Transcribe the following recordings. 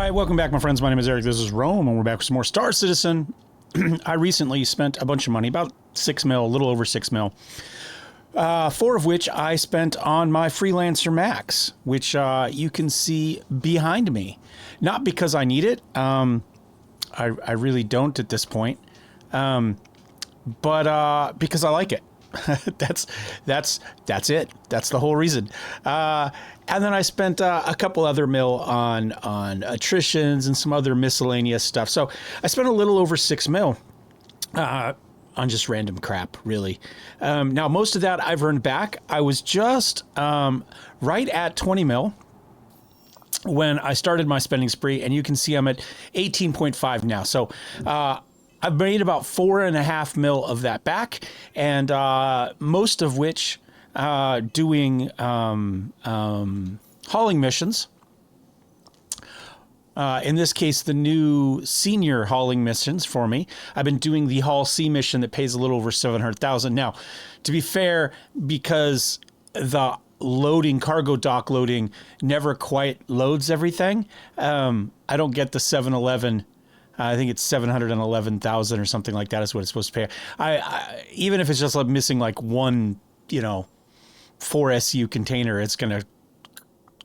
right, welcome back, my friends. My name is Eric. This is Rome, and we're back with some more Star Citizen. I recently spent a bunch of money, about 6 mil, a little over 6 mil, 4 of which I spent on my Freelancer Max, which you can see behind me. Not because I need it. I really don't at this point, but because I like it. That's it. That's the whole reason. And then I spent a couple other mil on attritions and some other miscellaneous stuff. So I spent a little over 6 mil on just random crap, really. Now, most of that I've earned back. I was just right at 20 mil when I started my spending spree, and you can see I'm at 18.5 now. So I've made about 4.5 mil of that back, and most of which doing hauling missions. In this case, the new senior hauling missions for me. I've been doing the Haul C mission that pays a little over 700,000. Now, to be fair, because the cargo dock loading never quite loads everything, I don't get the 711. I think it's 711,000 or something like that is what it's supposed to pay. I even if it's just like missing like one, 4 SU container, it's going to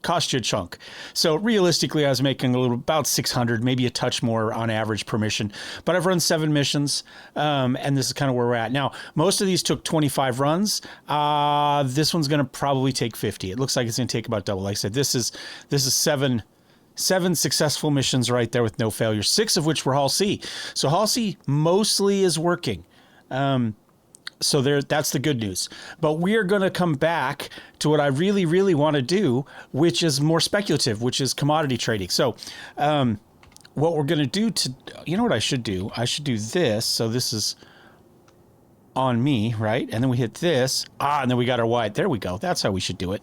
cost you a chunk. So realistically, I was making about 600, maybe a touch more on average per mission. But I've run 7 missions, and this is kind of where we're at now. Most of these took 25 runs. This one's going to probably take 50. It looks like it's going to take about double. Like I said, this is 7 successful missions right there with no failures, 6 of which were Haul C. So Haul C mostly is working. So that's the good news. But we are going to come back to what I really, really want to do, which is more speculative, which is commodity trading. So what we're going to do you know what I should do? I should do this. So this is on me, right? And then we hit this. And then we got our Y. There we go. That's how we should do it.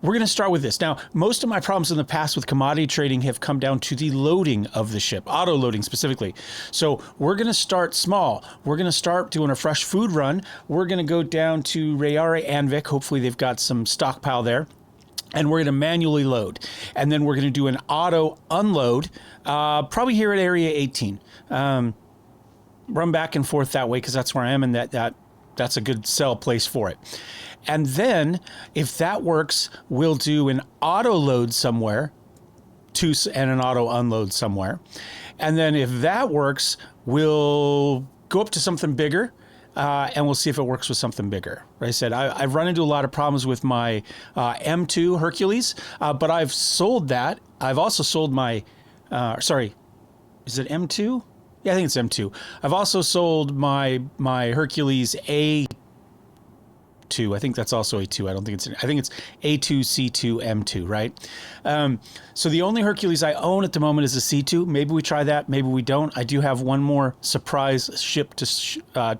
We're going to start with this. Now, most of my problems in the past with commodity trading have come down to the loading of the ship, auto loading specifically. So we're going to start small. We're going to start doing a fresh food run. We're going to go down to Rayare Anvik. Hopefully they've got some stockpile there. And we're going to manually load. And then we're going to do an auto unload, probably here at Area 18. Run back and forth that way because that's where I am, and that's a good sell place for it. And then, if that works, we'll do an auto load somewhere and an auto unload somewhere. And then if that works, we'll go up to something bigger, and we'll see if it works with something bigger. Like I said, I've run into a lot of problems with my M2 Hercules, but I've sold that. I've also sold my, is it M2? Yeah, I think it's M2. I've also sold my Hercules A2. I think that's also A2. I think it's A2, C2, M2, right? So the only Hercules I own at the moment is a C2. Maybe we try that. Maybe we don't. I do have one more surprise ship to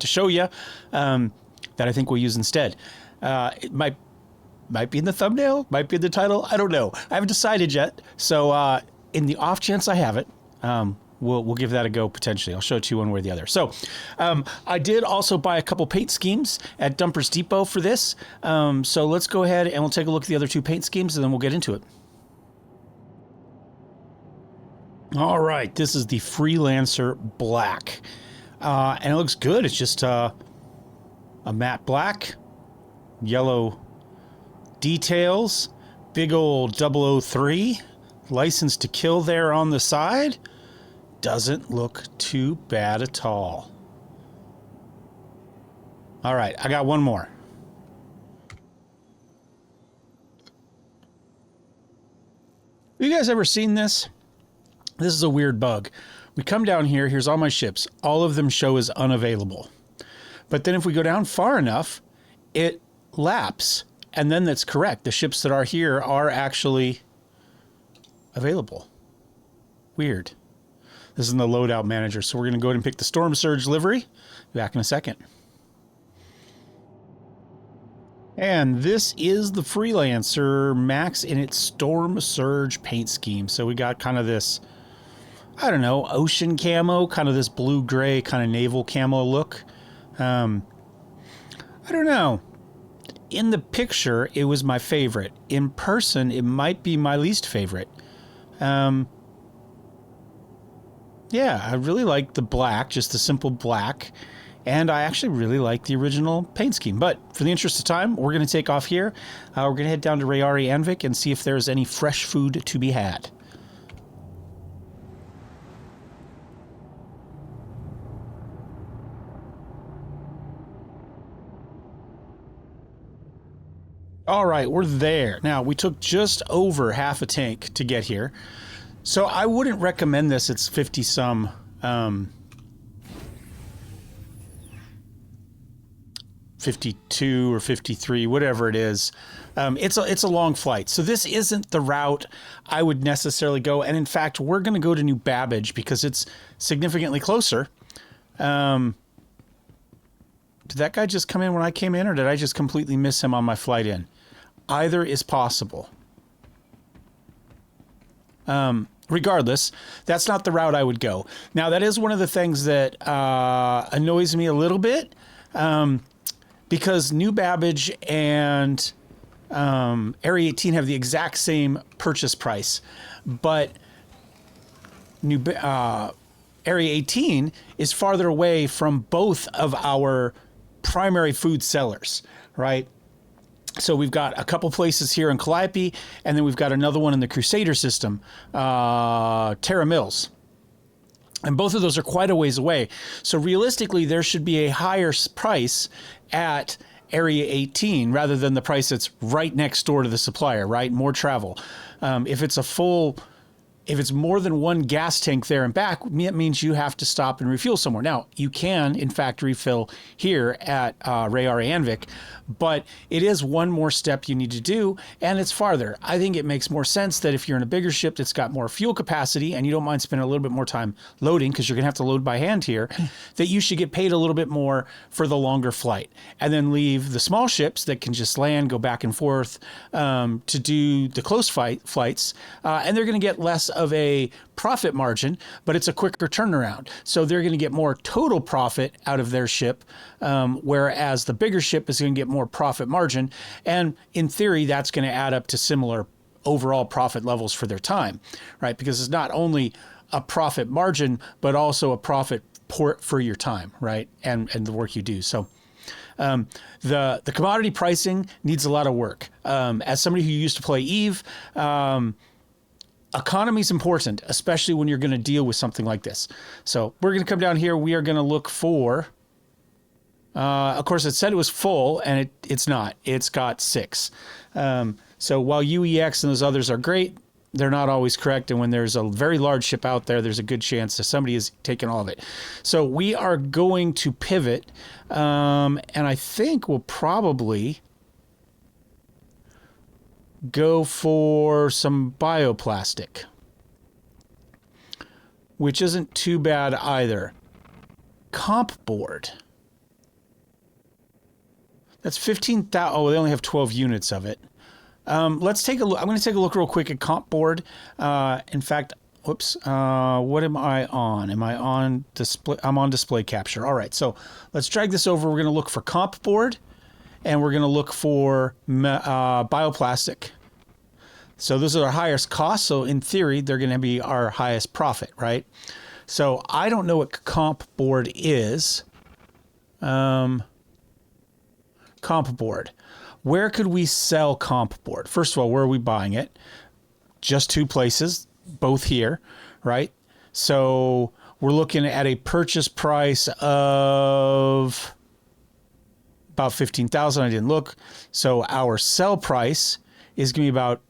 show you that I think we'll use instead. It might be in the thumbnail, might be in the title. I don't know. I haven't decided yet. So in the off chance I have it, we'll give that a go potentially. I'll show it to you one way or the other. So I did also buy a couple paint schemes at Dumpers Depot for this. So let's go ahead and we'll take a look at the other 2 paint schemes, and then we'll get into it. All right, this is the Freelancer Black. And it looks good. It's just a matte black, yellow details, big old 003, license to kill there on the side. Doesn't look too bad at all. All right, I got one more. Have you guys ever seen this? This is a weird bug. We come down here, here's all my ships. All of them show as unavailable. But then if we go down far enough, it laps. And then that's correct. The ships that are here are actually available. Weird. This is in the Loadout Manager. So we're going to go ahead and pick the Storm Surge livery. Back in a second. And this is the Freelancer Max in its Storm Surge paint scheme. So we got kind of this, I don't know, ocean camo, kind of this blue-gray kind of naval camo look. I don't know. In the picture, it was my favorite. In person, it might be my least favorite. Yeah, I really like the black, just the simple black. And I actually really like the original paint scheme. But for the interest of time, we're going to take off here. We're going to head down to Rayari Anvik and see if there's any fresh food to be had. All right, we're there. Now, we took just over half a tank to get here. So I wouldn't recommend this. It's 50-some... 52 or 53, whatever it is. It's a long flight. So this isn't the route I would necessarily go. And in fact, we're going to go to New Babbage because it's significantly closer. Did that guy just come in when I came in, or did I just completely miss him on my flight in? Either is possible. Regardless, that's not the route I would go. Now, that is one of the things that annoys me a little bit. Because New Babbage and Area 18 have the exact same purchase price, but Area 18 is farther away from both of our primary food sellers, right? So we've got a couple places here in Calliope, and then we've got another one in the Crusader system, Terra Mills. And both of those are quite a ways away. So realistically, there should be a higher price at Area 18 rather than the price that's right next door to the supplier, right? More travel. If it's more than one gas tank there and back, it means you have to stop and refuel somewhere. Now, you can, in fact, refill here at Rayari Anvik, but it is one more step you need to do, and it's farther. I think it makes more sense that if you're in a bigger ship that's got more fuel capacity and you don't mind spending a little bit more time loading, because you're going to have to load by hand here, that you should get paid a little bit more for the longer flight, and then leave the small ships that can just land, go back and forth to do the close flights, and they're going to get less of a profit margin, but it's a quicker turnaround. So they're going to get more total profit out of their ship, whereas the bigger ship is going to get more profit margin. And in theory, that's going to add up to similar overall profit levels for their time, right? Because it's not only a profit margin, but also a profit port for your time, right? And the work you do. So the commodity pricing needs a lot of work. As somebody who used to play EVE, economy is important, especially when you're going to deal with something like this. So we're going to come down here. We are going to look for, of course, it said it was full, and it's not. It's got 6. So while UEX and those others are great, they're not always correct. And when there's a very large ship out there, there's a good chance that somebody is taking all of it. So we are going to pivot, and I think we'll probably go for some bioplastic, which isn't too bad either. Comp board. That's 15,000. Oh, they only have 12 units of it. Let's take a look. I'm going to take a look real quick at comp board. In fact, whoops. What am I on? Am I on display? I'm on display capture. All right. So let's drag this over. We're going to look for comp board, and we're going to look for bioplastic. So those are our highest costs. So in theory, they're going to be our highest profit, right? So I don't know what comp board is. Comp board. Where could we sell comp board? First of all, where are we buying it? Just 2 places, both here, right? So we're looking at a purchase price of about 15,000. I didn't look. So our sell price is going to be about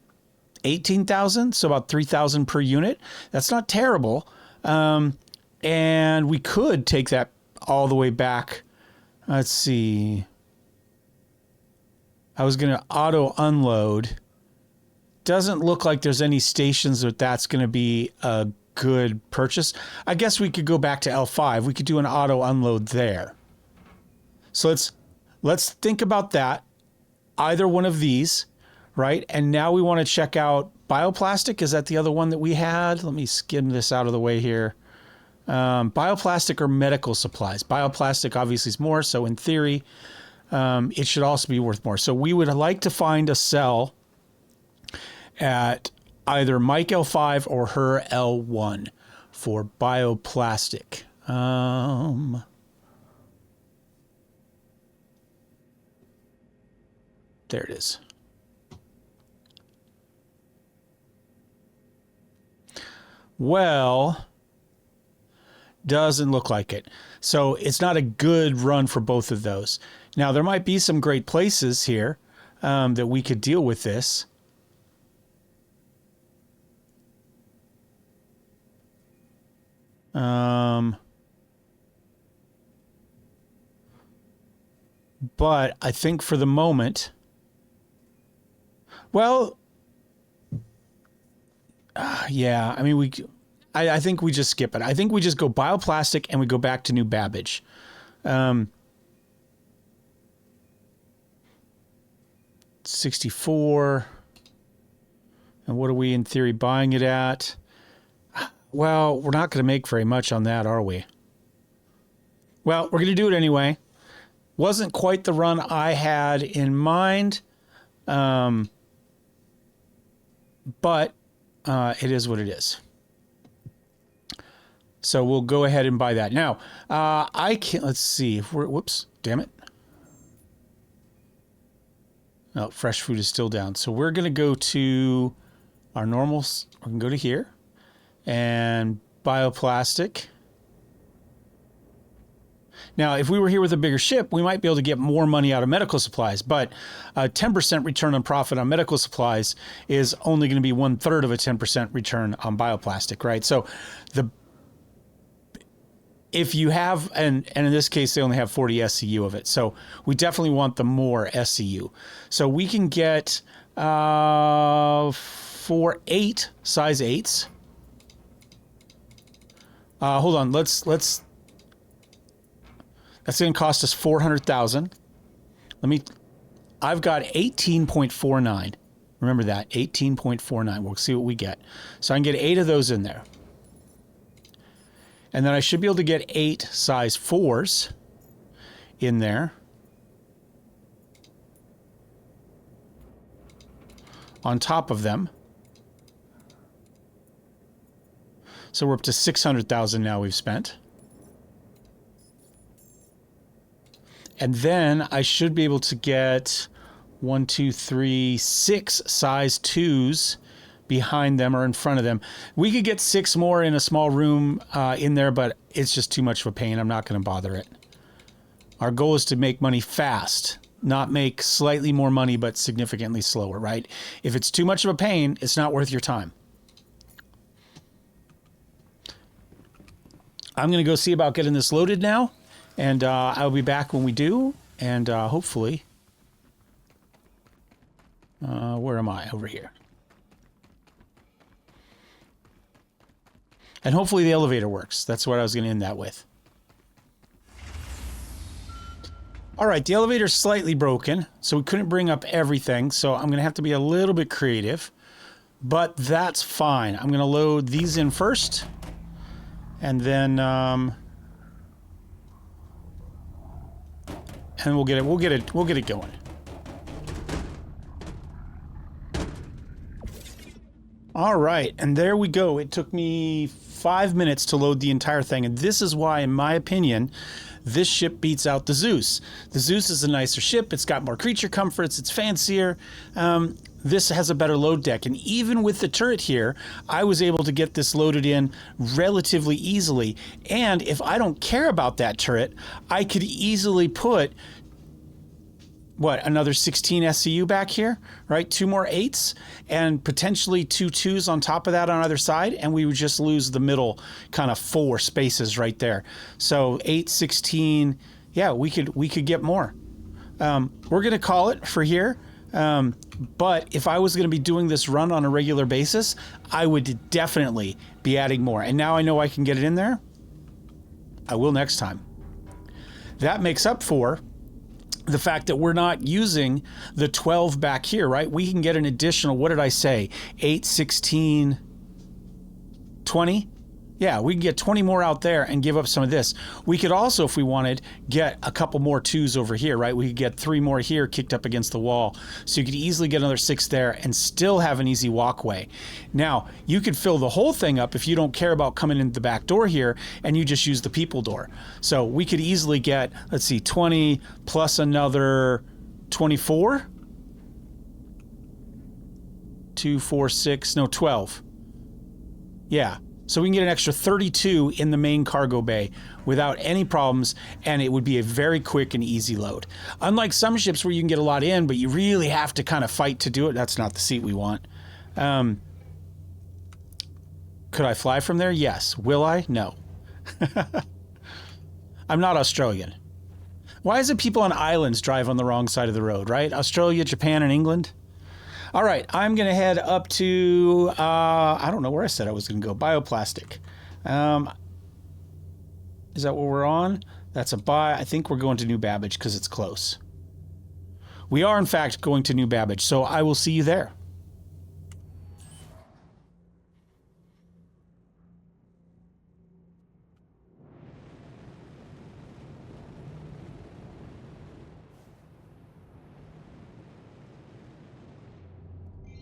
18,000, so about 3,000 per unit. That's not terrible. And we could take that all the way back. Let's see. I was going to auto unload. Doesn't look like there's any stations that's going to be a good purchase. I guess we could go back to L5. We could do an auto unload there. So let's think about that. Either one of these, right? And now we want to check out bioplastic. Is that the other one that we had? Let me skim this out of the way here. Bioplastic or medical supplies. Bioplastic obviously is more, so in theory, it should also be worth more. So we would like to find a sell at either Mike L5 or her L1 for bioplastic. There it is. Well, doesn't look like it. So it's not a good run for both of those. Now, there might be some great places here that we could deal with this. But I think for the moment, well, yeah, I mean, I think we just skip it. I think we just go bioplastic and we go back to new Babbage. 64. And what are we in theory buying it at? Well, we're not going to make very much on that, are we? Well, we're going to do it anyway. Wasn't quite the run I had in mind. But it is what it is. So we'll go ahead and buy that. Now, I can't, let's see. Whoops, damn it. Oh, fresh food is still down. So we're going to go to our normals. We can go to here and bioplastic. Now, if we were here with a bigger ship, we might be able to get more money out of medical supplies, but a 10% return on profit on medical supplies is only going to be 1/3 of a 10% return on bioplastic, right? So if you have, and in this case, they only have 40 SCU of it. So we definitely want the more SCU. So we can get for 8 size 8s. Hold on, let's that's going to cost us 400,000. I've got 18.49. Remember that, 18.49. We'll see what we get. So I can get 8 of those in there. And then I should be able to get 8 size 4s in there. On top of them. So we're up to 600,000 now we've spent. And then I should be able to get 1, 2, 3, 6 size 2s behind them or in front of them. We could get 6 more in a small room in there, but it's just too much of a pain. I'm not going to bother it. Our goal is to make money fast, not make slightly more money, but significantly slower, right? If it's too much of a pain, it's not worth your time. I'm going to go see about getting this loaded now. And I'll be back when we do, and hopefully, where am I? Over here. And hopefully the elevator works. That's what I was going to end that with. All right, the elevator's slightly broken, so we couldn't bring up everything, so I'm going to have to be a little bit creative, but that's fine. I'm going to load these in first, and then... and we'll get it going. All right, and there we go. It took me 5 minutes to load the entire thing, and this is why, in my opinion, this ship beats out the Zeus. The Zeus is a nicer ship. It's got more creature comforts. It's fancier. This has a better load deck, and even with the turret here, I was able to get this loaded in relatively easily. And if I don't care about that turret, I could easily put, what, another 16 SCU back here, right? 2 more 8s, and potentially 2 2s on top of that on either side, and we would just lose the middle kind of 4 spaces right there. So 8, 16, yeah, we could get more. We're going to call it for here. But if I was going to be doing this run on a regular basis, I would definitely be adding more. And now I know I can get it in there. I will next time. That makes up for the fact that we're not using the 12 back here, right? We can get an additional, what did I say? 8, 16, 20 Yeah, we can get 20 more out there and give up some of this. We could also, if we wanted, get a couple more 2s over here, right? We could get 3 more here kicked up against the wall. So you could easily get another 6 there and still have an easy walkway. Now, you could fill the whole thing up if you don't care about coming in the back door here and you just use the people door. So we could easily get, let's see, 20 plus another 24. 2, 4, 6, no, 12. Yeah. So we can get an extra 32 in the main cargo bay without any problems, and it would be a very quick and easy load. Unlike some ships where you can get a lot in, but you really have to kind of fight to do it. That's not the seat we want. Could I fly from there? Yes. Will I? No. I'm not Australian. Why is it people on islands drive on the wrong side of the road, right? Australia, Japan, and England? All right, I'm going to head up to, I don't know where I said I was going to go, bioplastic. Is that what we're on? That's a buy. I think we're going to New Babbage because it's close. We are, in fact, going to New Babbage, so I will see you there.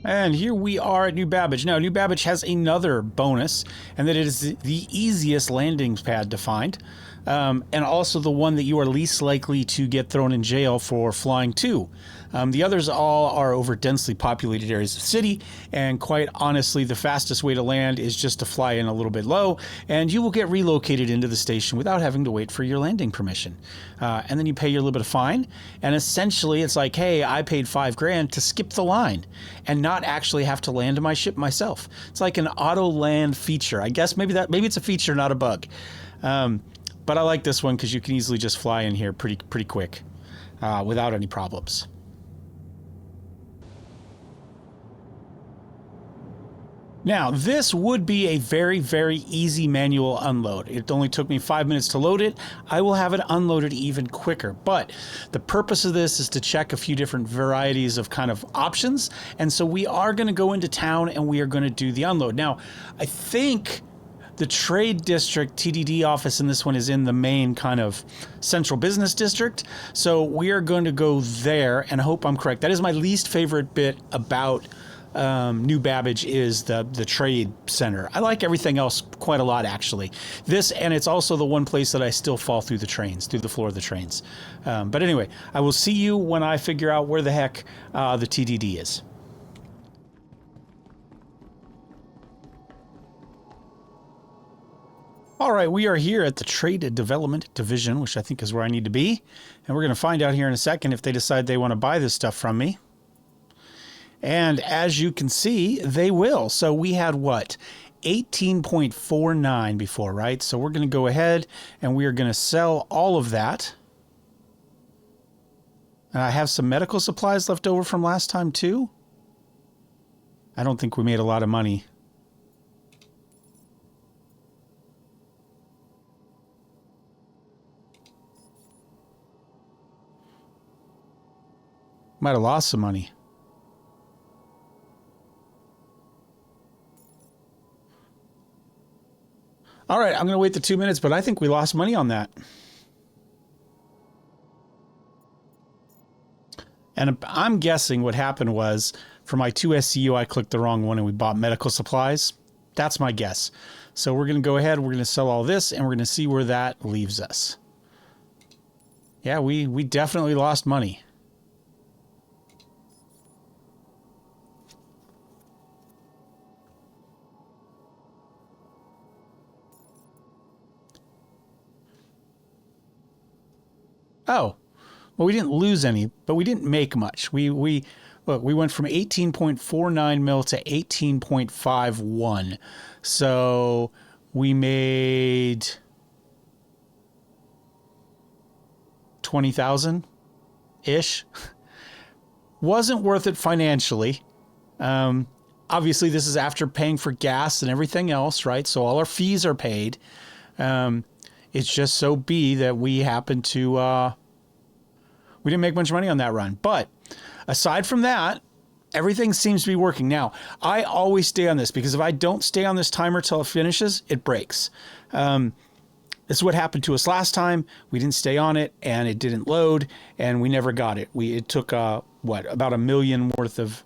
And here we are at New Babbage. Now, New Babbage has another bonus, and that it is the easiest landing pad to find, and also the one that you are least likely to get thrown in jail for flying to. The others all are over densely populated areas of the city, and quite honestly, the fastest way to land is just to fly in a little bit low, and you will get relocated into the station without having to wait for your landing permission. And then you pay your little bit of fine, and essentially it's like, hey, I paid $5,000 to skip the line and not actually have to land my ship myself. It's like an auto land feature. I guess maybe it's a feature, not a bug. But I like this one because you can easily just fly in here pretty quick without any problems. Now, this would be a very, very easy manual unload. It only took me 5 minutes to load it. I will have it unloaded even quicker. But the purpose of this is to check a few different varieties of kind of options. And so we are going to go into town and we are going to do the unload. Now, I think the trade district TDD office in this one is in the main kind of central business district. So we are going to go there and hope I'm correct. That is my least favorite bit about New Babbage is the trade center. I like everything else quite a lot, actually. This, and it's also the one place that I still fall through the floor of the trains. But anyway, I will see you when I figure out where the heck the TDD is. All right, we are here at the Trade Development Division, which I think is where I need to be. And we're going to find out here in a second if they decide they want to buy this stuff from me. And as you can see, they will. So we had what? 18.49 before, right? So we're going to go ahead and we are going to sell all of that. And I have some medical supplies left over from last time too. I don't think we made a lot of money. Might have lost some money. All right, I'm going to wait the 2 minutes, but I think we lost money on that. And I'm guessing what happened was for my 2 SCU, I clicked the wrong one and we bought medical supplies. That's my guess. So we're going to go ahead, we're going to sell all this, and we're going to see where that leaves us. Yeah, we definitely lost money. Oh, well, we didn't lose any, but we didn't make much. Look, we went from 18.49 mil to 18.51. So we made 20,000-ish. Wasn't worth it financially. Obviously, this is after paying for gas and everything else, right? So all our fees are paid. It's just so be that we happened to, we didn't make much money on that run. But aside from that, everything seems to be working. Now, I always stay on this because if I don't stay on this timer till it finishes, it breaks. This is what happened to us last time. We didn't stay on it and it didn't load and we never got it. It took, about $1 million worth of,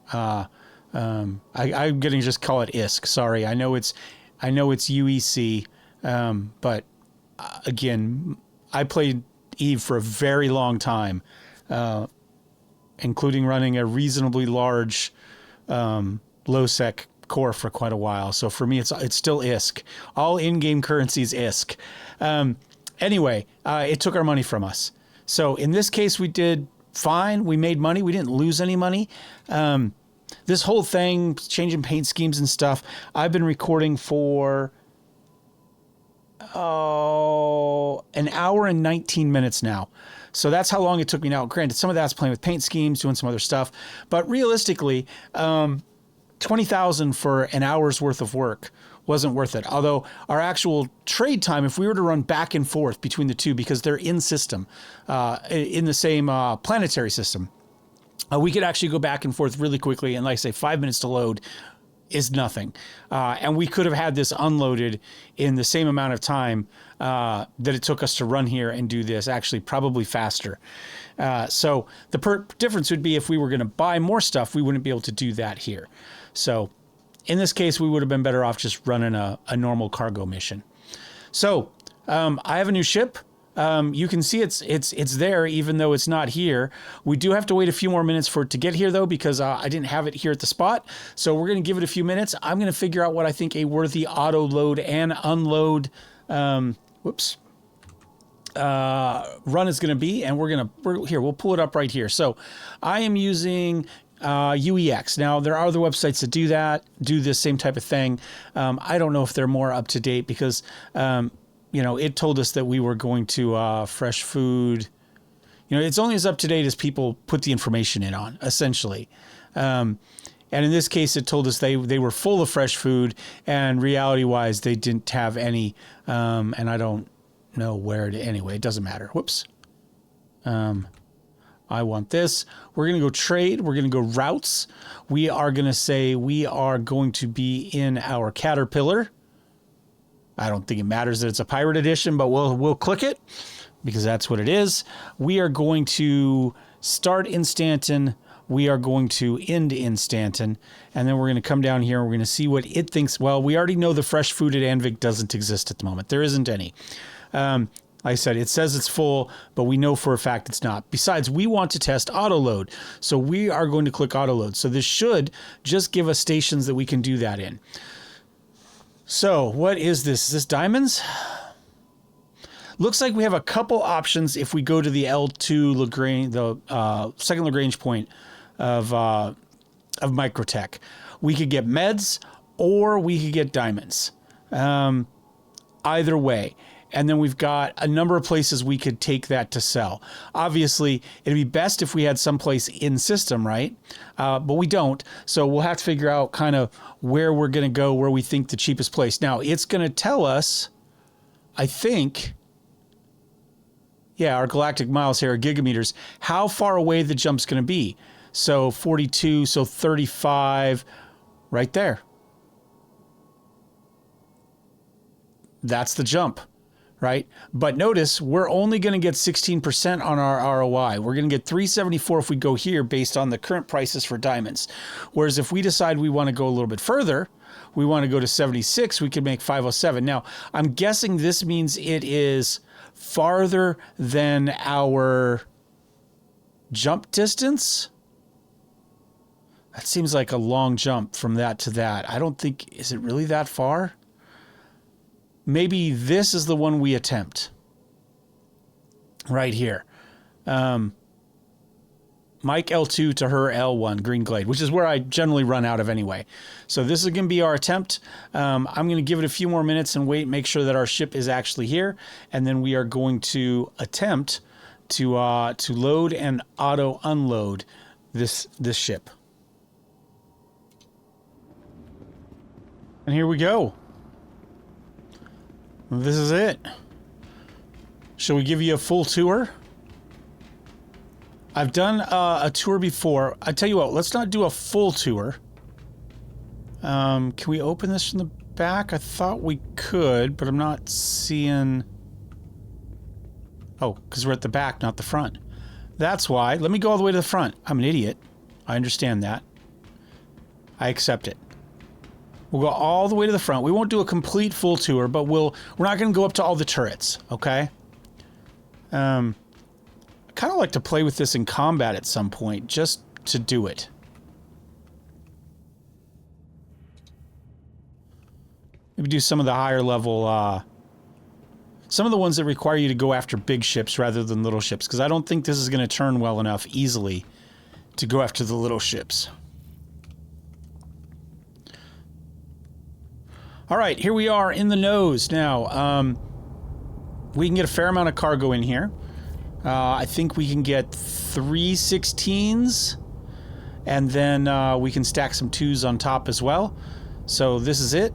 I'm going to just call it ISK. Sorry. I know it's UEC. But again, I played Eve for a very long time, including running a reasonably large, low sec core for quite a while. So for me, it's still ISK. All in-game currency is ISK. Anyway, it took our money from us. So in this case, we did fine. We made money. We didn't lose any money. This whole thing, changing paint schemes and stuff, I've been recording for an hour and 19 minutes now. So that's how long it took me now. Granted, some of that's playing with paint schemes, doing some other stuff. But realistically, $20,000 for an hour's worth of work wasn't worth it. Although our actual trade time, if we were to run back and forth between the two, because they're in system, in the same planetary system, we could actually go back and forth really quickly. And like I say, 5 minutes to load is nothing. And we could have had this unloaded in the same amount of time that it took us to run here and do this, actually probably faster. So the difference would be if we were going to buy more stuff, we wouldn't be able to do that here. So in this case, we would have been better off just running a normal cargo mission. So I have a new ship. You can see it's there, even though it's not here. We do have to wait a few more minutes for it to get here, though, because I didn't have it here at the spot. So we're going to give it a few minutes. I'm going to figure out what I think a worthy auto load and unload run is going to be, and we'll pull it up right here. So I am using UEX. Now, there are other websites that do this same type of thing. I don't know if they're more up to date because, it told us that we were going to fresh food. It's only as up to date as people put the information in on, essentially. And in this case, it told us they were full of fresh food, and reality-wise, they didn't have any. And I don't know where to. Anyway, it doesn't matter. Whoops. I want this. We're going to go trade. We're going to go routes. We are going to say we are going to be in our Caterpillar. I don't think it matters that it's a pirate edition, but we'll click it because that's what it is. We are going to start in Stanton. We are going to end in Stanton. And then we're going to come down here and we're going to see what it thinks. Well, we already know the fresh food at Anvik doesn't exist at the moment. There isn't any. Like I said, it says it's full, but we know for a fact it's not. Besides, we want to test autoload. So we are going to click autoload. So this should just give us stations that we can do that in. So what is this? Is this diamonds? Looks like we have a couple options if we go to the L2 Lagrange, the second Lagrange point of Microte. We could get meds or we could get diamonds. Either way. And then we've got a number of places we could take that to sell. Obviously, it'd be best if we had someplace in system, right? But we don't. So we'll have to figure out kind of where we're going to go, where we think the cheapest place. Now, it's going to tell us, I think, our galactic miles here are gigameters, how far away the jump's going to be. So 42, so 35, right there. That's the jump. Right? But notice we're only going to get 16% on our ROI. We're going to get 374 if we go here based on the current prices for diamonds. Whereas if we decide we want to go a little bit further, we want to go to 76, we could make 507. Now, I'm guessing this means it is farther than our jump distance. That seems like a long jump from that to that. I don't think, is it really that far? Maybe this is the one we attempt. Right here. Mike L2 to her L1, Green Glade, which is where I generally run out of anyway. So this is going to be our attempt. I'm going to give it a few more minutes and wait, make sure that our ship is actually here. And then we are going to attempt to load and auto unload this ship. And here we go. This is it. Shall we give you a full tour? I've done a tour before. I tell you what, let's not do a full tour. Can we open this from the back? I thought we could, but I'm not seeing... Oh, because we're at the back, not the front. That's why. Let me go all the way to the front. I'm an idiot. I understand that. I accept it. We'll go all the way to the front. We won't do a complete full tour, but we're not going to go up to all the turrets, okay? I kind of like to play with this in combat at some point, just to do it. Maybe do some of the higher level, some of the ones that require you to go after big ships rather than little ships, because I don't think this is going to turn well enough easily to go after the little ships. All right, here we are in the nose now. We can get a fair amount of cargo in here. I think we can get 3 16s, and then we can stack some 2s on top as well. So this is it.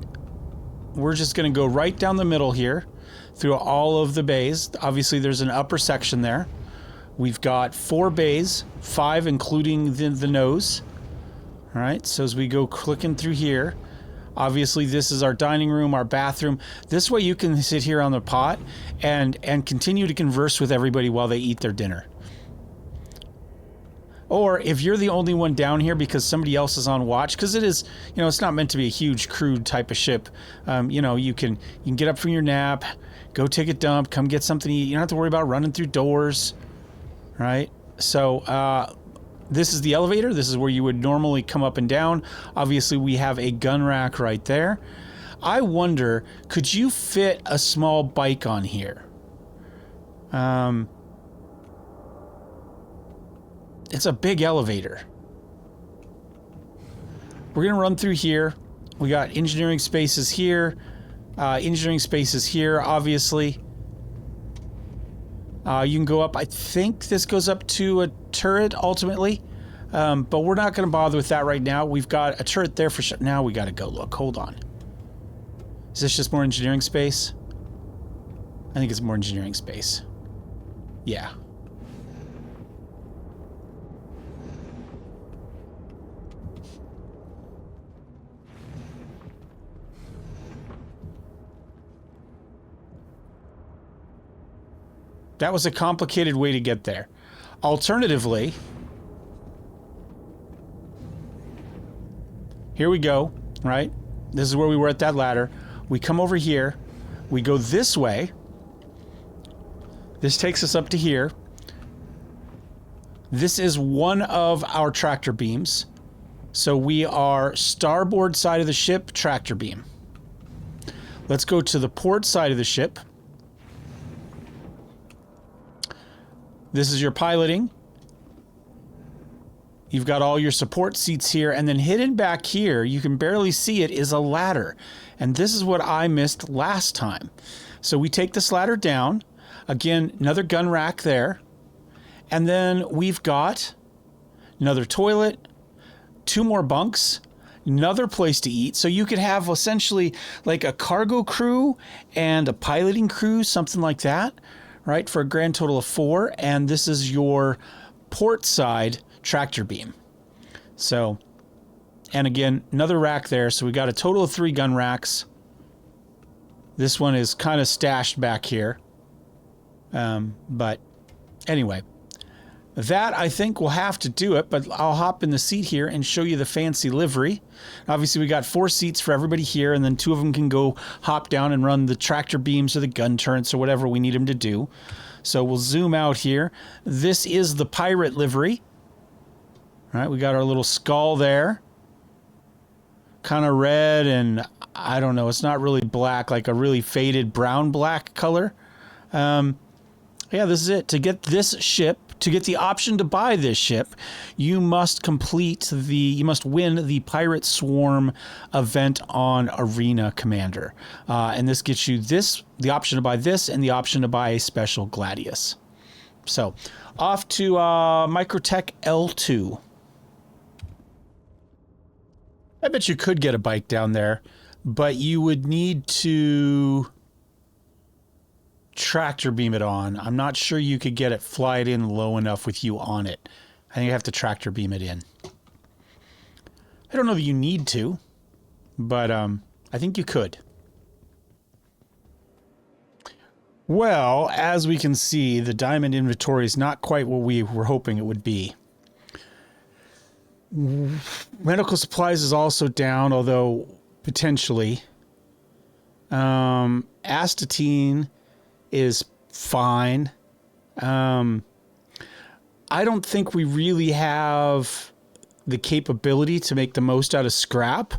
We're just going to go right down the middle here through all of the bays. Obviously, there's an upper section there. We've got 4 bays, 5 including the nose. All right, so as we go clicking through here, obviously this is our dining room, our bathroom. This way you can sit here on the pot and continue to converse with everybody while they eat their dinner. Or if you're the only one down here because somebody else is on watch, because it is, you know, it's not meant to be a huge crude type of ship. You know, you can get up from your nap, go take a dump, come get something to eat. You don't have to worry about running through doors, right? So this is the elevator. This is where you would normally come up and down. Obviously, we have a gun rack right there. I wonder, could you fit a small bike on here? It's a big elevator. We're going to run through here. We got engineering spaces here. Engineering spaces here, obviously. You can go up. I think this goes up to a turret ultimately. But we're not going to bother with that right now. We've got a turret there for sure. Now we got to go look. Hold on. Is this just more engineering space? I think it's more engineering space. Yeah. That was a complicated way to get there. Alternatively, here we go, right? This is where we were at that ladder. We come over here. We go this way. This takes us up to here. This is one of our tractor beams. So we are starboard side of the ship, tractor beam. Let's go to the port side of the ship. This is your piloting. You've got all your support seats here, and then hidden back here, you can barely see it, is a ladder. And this is what I missed last time. So we take this ladder down. Again, another gun rack there. And then we've got another toilet, 2 more bunks, another place to eat. So you could have essentially like a cargo crew and a piloting crew, something like that, right? For a grand total of 4. And this is your port side tractor beam. So, and again, another rack there. So we got a total of 3 gun racks. This one is kind of stashed back here. But anyway, that I think will have to do it, but I'll hop in the seat here and show you the fancy livery. Obviously we got 4 seats for everybody here, and then 2 of them can go hop down and run the tractor beams or the gun turrets or whatever we need them to do. So we'll zoom out here. This is the pirate livery. All right, we got our little skull there. Kind of red and, I don't know, it's not really black, like a really faded brown-black color. Yeah, this is it. To get this ship, to get the option to buy this ship, you must you must win the Pirate Swarm event on Arena Commander. And this gets you the option to buy this, and the option to buy a special Gladius. So, off to Microte L2. I bet you could get a bike down there, but you would need to... tractor beam it on. I'm not sure you could get it fly it in low enough with you on it. I think you have to tractor beam it in. I don't know that you need to, but I think you could. Well, as we can see, the diamond inventory is not quite what we were hoping it would be. Medical supplies is also down, although potentially. Astatine is fine. I don't think we really have the capability to make the most out of scrap.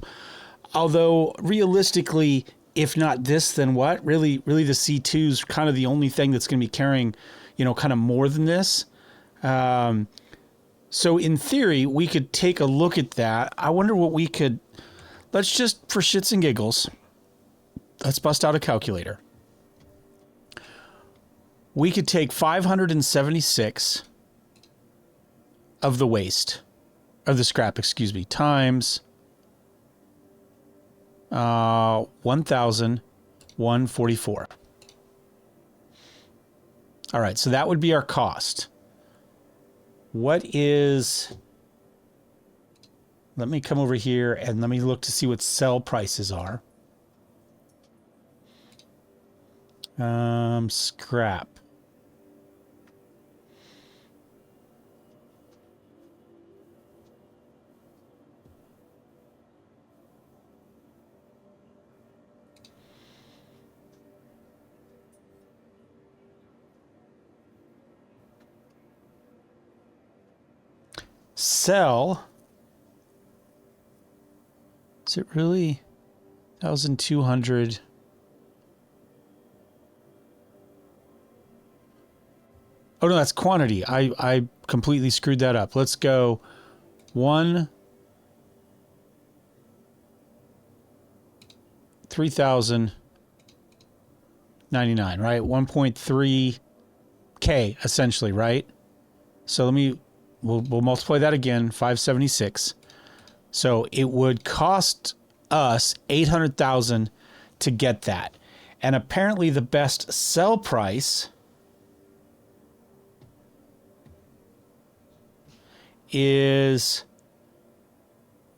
Although realistically, if not this, then what? Really the C2 is kind of the only thing that's going to be carrying, you know, kind of more than this. So in theory, we could take a look at that. I wonder what we could, let's just, for shits and giggles, let's bust out a calculator. We could take 576 of the waste, of the scrap, excuse me, times 1,144. All right, so that would be our cost. What is, let me come over here and let me look to see what sell prices are. Scrap. Sell. Is it really 1,200? Oh no, that's quantity. I completely screwed that up. Let's go 3,099, right? 1.3K essentially, right? So we'll multiply that again, 576. So it would cost us 800,000 to get that. And apparently the best sell price is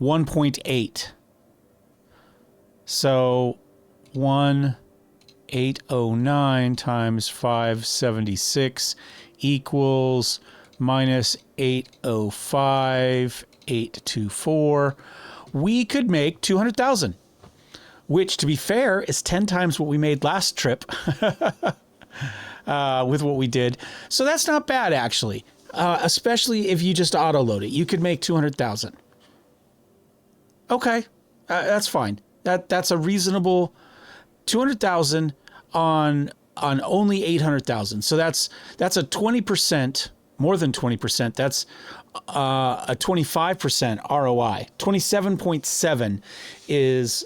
1.8. So 1,809 times 576 equals minus 805,824. We could make 200,000, which, to be fair, is 10 times what we made last trip with what we did. So that's not bad, actually, especially if you just auto-load it. You could make 200,000. Okay, that's fine. That's a reasonable 200,000 on only 800,000. So that's a 20%. More than 20%. That's a 25% ROI. 27.7 is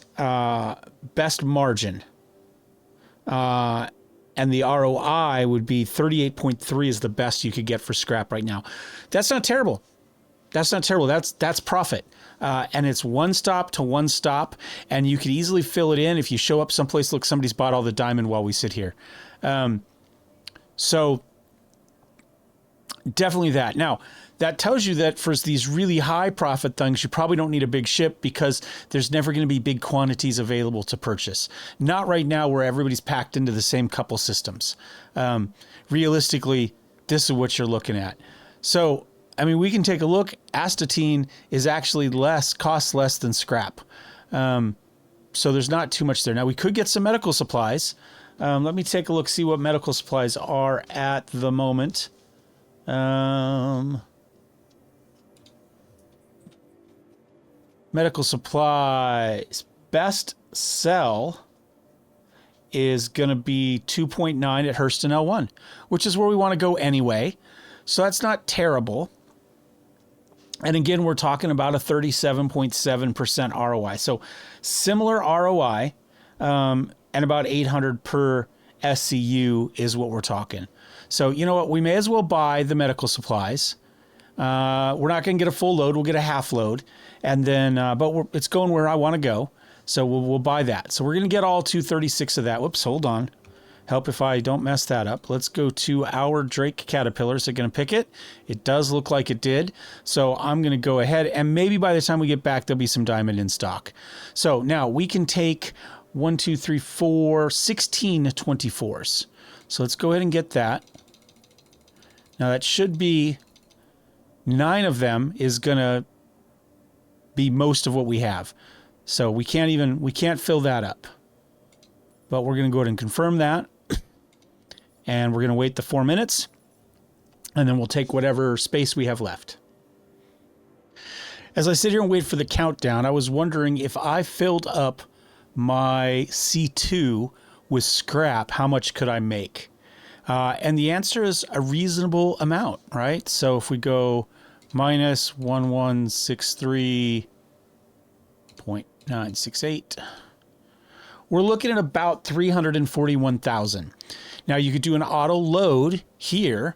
best margin. And the ROI would be 38.3 is the best you could get for scrap right now. That's not terrible. That's not terrible. That's profit. And it's one stop to one stop. And you could easily fill it in if you show up someplace, look, somebody's bought all the diamond while we sit here. So definitely that. Now, that tells you that for these really high profit things, you probably don't need a big ship because there's never going to be big quantities available to purchase. Not right now where everybody's packed into the same couple systems. Realistically, this is what you're looking at. So, I mean, we can take a look. Astatine is actually costs less than scrap. So there's not too much there. Now, we could get some medical supplies. Let me take a look, see what medical supplies are at the moment. Medical supplies best sell is going to be 2.9 at Hurston L1, which is where we want to go anyway. So that's not terrible. And again, we're talking about a 37.7% ROI. So similar ROI, and about 800 per SCU is what we're talking. So, you know what? We may as well buy the medical supplies. We're not going to get a full load. We'll get a half load. And then, but it's going where I want to go. So we'll buy that. So we're going to get all 236 of that. Whoops, hold on. Help if I don't mess that up. Let's go to our Drake caterpillar. Is it going to pick it? It does look like it did. So I'm going to go ahead, and maybe by the time we get back, there'll be some diamond in stock. So now we can take 1, 2, 3, 4, 16 24s. So let's go ahead and get that. Now that should be 9 of them is going to be most of what we have. So we can't fill that up. But we're going to go ahead and confirm that. And we're going to wait the 4 minutes. And then we'll take whatever space we have left. As I sit here and wait for the countdown, I was wondering if I filled up my C2 with scrap, how much could I make? And the answer is a reasonable amount, right? So if we go minus 1163.968, we're looking at about 341,000. Now you could do an auto load here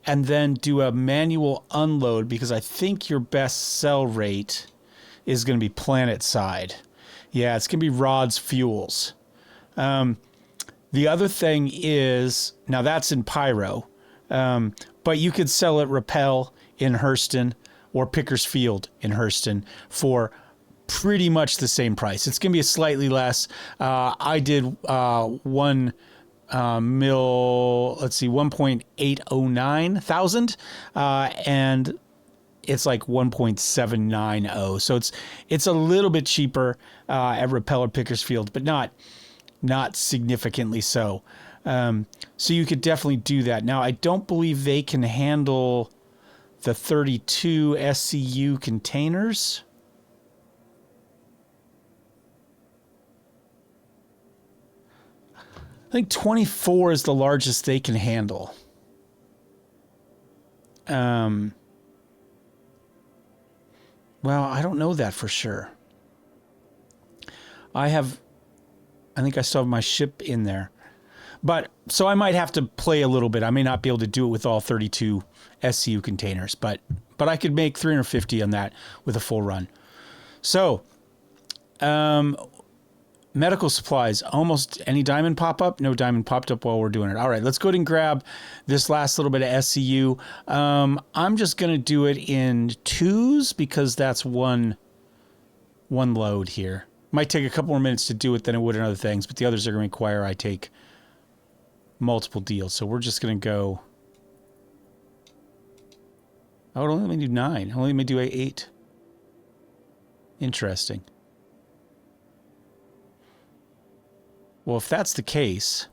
and then do a manual unload, because I think your best sell rate is going to be planet side. Yeah, it's going to be rods fuels. The other thing is, now that's in Pyro, but you could sell at Rappel in Hurston or Pickersfield in Hurston for pretty much the same price. It's going to be a slightly less. I did 1.809 thousand, and it's like 1.790. So it's a little bit cheaper at Rappel or Pickersfield, but not significantly so. So you could definitely do that. Now, I don't believe they can handle the 32 SCU containers. I think 24 is the largest they can handle. Well, I don't know that for sure. I think I still have my ship in there. But, so I might have to play a little bit. I may not be able to do it with all 32 SCU containers, but I could make 350 on that with a full run. So, medical supplies, almost any diamond pop up? No diamond popped up while we're doing it. All right, let's go ahead and grab this last little bit of SCU. I'm just going to do it in 2s because that's one load here. Might take a couple more minutes to do it than it would in other things, but the others are going to require I take multiple deals. So we're just going to go... Oh, it'll only let me do 9. It'll only let me do 8. Interesting. Well, if that's the case,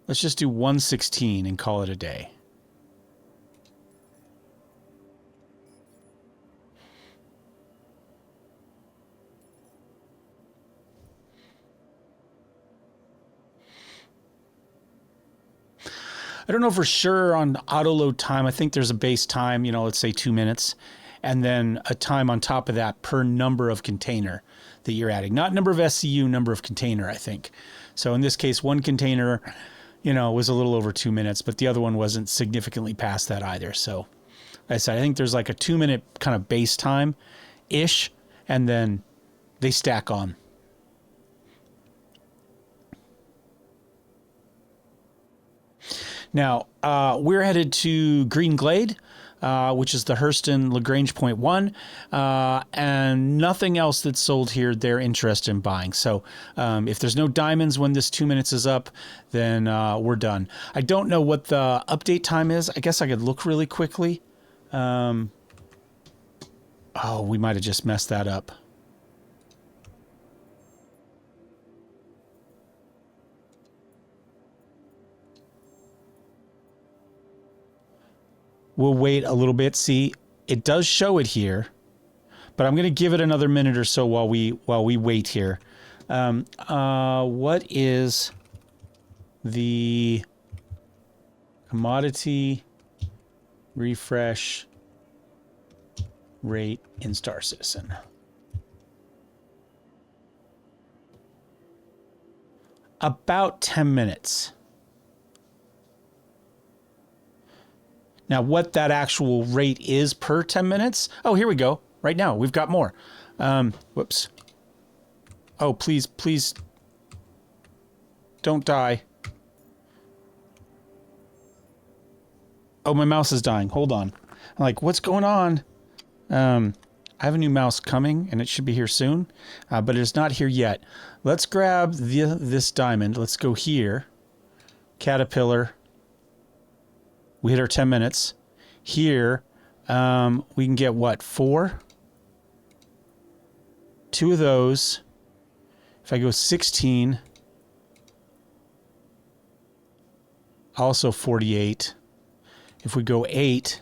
let's just do 116 and call it a day. I don't know for sure on auto load time. I think there's a base time, let's say 2 minutes. And then a time on top of that per number of container that you're adding. Not number of SCU, number of container, I think. So in this case, one container, was a little over 2 minutes, but the other one wasn't significantly past that either. So like I said, I think there's like a 2 minute kind of base time-ish, and then they stack on. Now, we're headed to Green Glade, which is the Hurston Lagrange Point 1, and nothing else that's sold here they're interested in buying. So if there's no diamonds when this 2 minutes is up, then we're done. I don't know what the update time is. I guess I could look really quickly. Oh, we might have just messed that up. We'll wait a little bit. See, it does show it here, but I'm going to give it another minute or so while we wait here. What is the commodity refresh rate in Star Citizen? About 10 minutes. Now, what that actual rate is per 10 minutes? Oh, here we go. Right now, we've got more. Whoops. Oh, please, please. Don't die. Oh, my mouse is dying. Hold on. I'm like, what's going on? I have a new mouse coming, and it should be here soon, but it is not here yet. Let's grab this diamond. Let's go here. Caterpillar. We hit our 10 minutes. Here, we can get what? 4? 2 of those. If I go 16, also 48. If we go 8,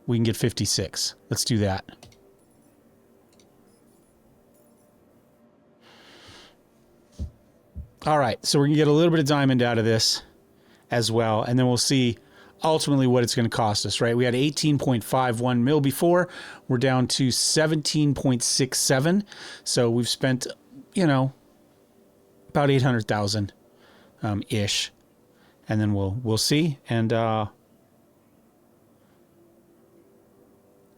we can get 56. Let's do that. All right, so we're going to get a little bit of diamond out of this as well, and then we'll see ultimately what it's going to cost us, right? We had 18.51 mil before. We're down to 17.67. So we've spent, you know, about 800,000 ish. And then we'll see. And I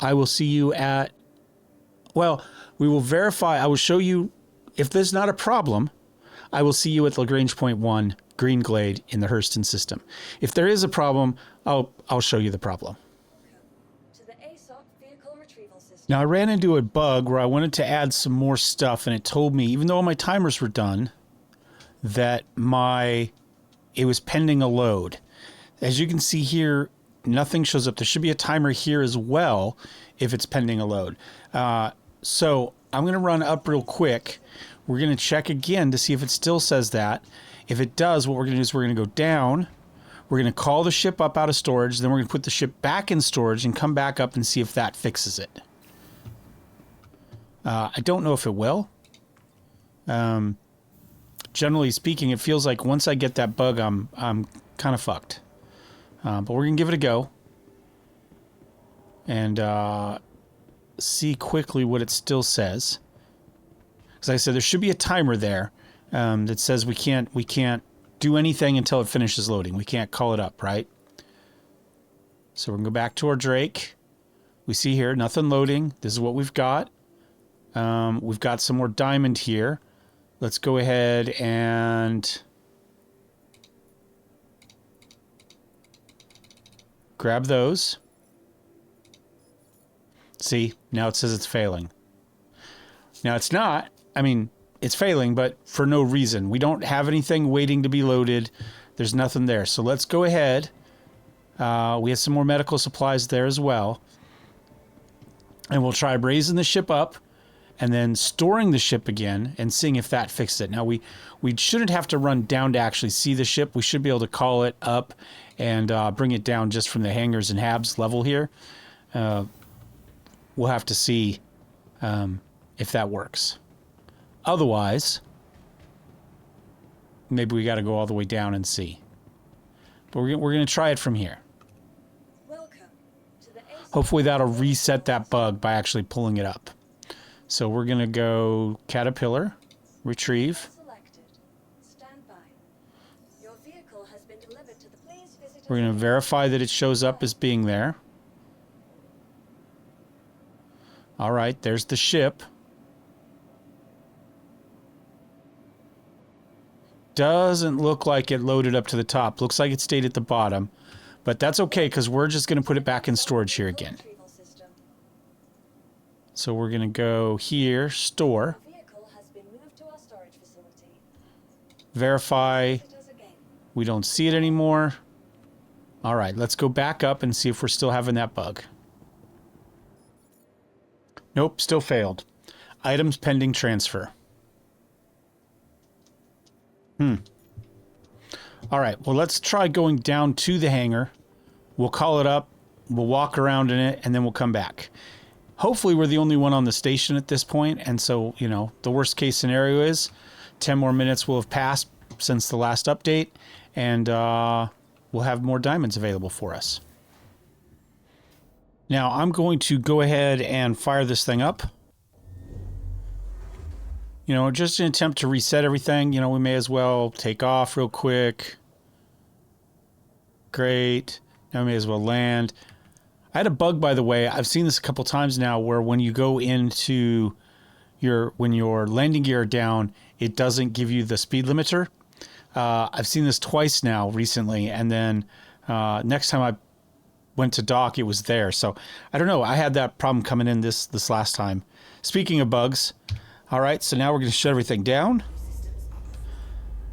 will see you at, well, we will verify. I will show you if there's not a problem. I will see you at Lagrange point 1 Green Glade in the Hurston system. If there is a problem, I'll show you the problem. Now I ran into a bug where I wanted to add some more stuff, and it told me, even though all my timers were done, that it was pending a load. As you can see here, nothing shows up. There should be a timer here as well if it's pending a load. So I'm going to run up real quick. We're going to check again to see if it still says that. If it does, what we're going to do is we're going to go down. We're going to call the ship up out of storage. Then we're going to put the ship back in storage and come back up and see if that fixes it. I don't know if it will. Generally speaking, it feels like once I get that bug, I'm kind of fucked. But we're going to give it a go. And see quickly what it still says. Because like I said, there should be a timer there that says we can't do anything until it finishes loading. We can't call it up, right? So we're going to go back to our Drake. We see here, nothing loading. This is what we've got. We've got some more diamond here. Let's go ahead and grab those. See, now it says it's failing. Now it's not. I mean, it's failing, but for no reason. We don't have anything waiting to be loaded. There's nothing there. So let's go ahead. We have some more medical supplies there as well. And we'll try raising the ship up and then storing the ship again and seeing if that fixes it. Now, we shouldn't have to run down to actually see the ship. We should be able to call it up and bring it down just from the hangars and habs level here. We'll have to see if that works. Otherwise, maybe we got to go all the way down and see. But we're going to try it from here. Hopefully that'll reset that bug by actually pulling it up. So we're going to go Caterpillar, retrieve. We're going to verify that it shows up as being there. All right, there's the ship. Doesn't look like it loaded up to the top. Looks like it stayed at the bottom. But that's okay, because we're just going to put it back in storage here again. So we're going to go here, store. Verify. We don't see it anymore. All right, let's go back up and see if we're still having that bug. Nope, still failed. Items pending transfer. All right, well, let's try going down to the hangar. We'll call it up. We'll walk around in it, and then we'll come back. Hopefully, we're the only one on the station at this point, and so, you know, the worst case scenario is 10 more minutes will have passed since the last update, and we'll have more diamonds available for us. Now, I'm going to go ahead and fire this thing up. You know, just an attempt to reset everything. You know, we may as well take off real quick. Great. Now we may as well land. I had a bug, by the way. I've seen this a couple times now where when you go into when your landing gear down, it doesn't give you the speed limiter. I've seen this twice now recently, and then next time I went to dock, it was there. So I don't know. I had that problem coming in this last time. Speaking of bugs, all right, so now we're going to shut everything down.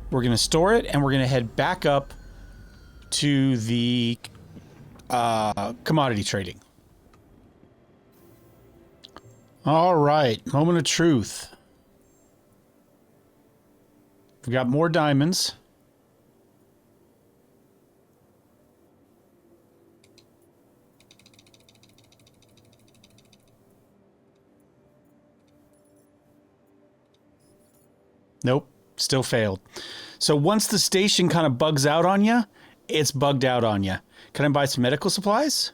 We're going to store it, and we're going to head back up to the commodity trading. All right, moment of truth. We've got more diamonds. Nope, still failed. So once the station kind of bugs out on you, it's bugged out on you. Can I buy some medical supplies?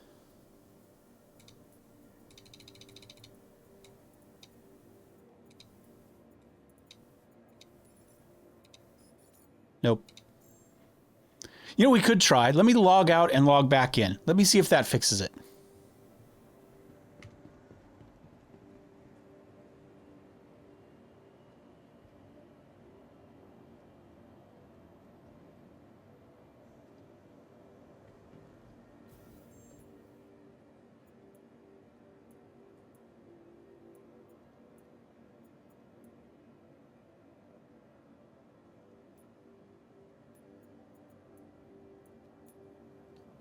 Nope. You know, we could try. Let me log out and log back in. Let me see if that fixes it.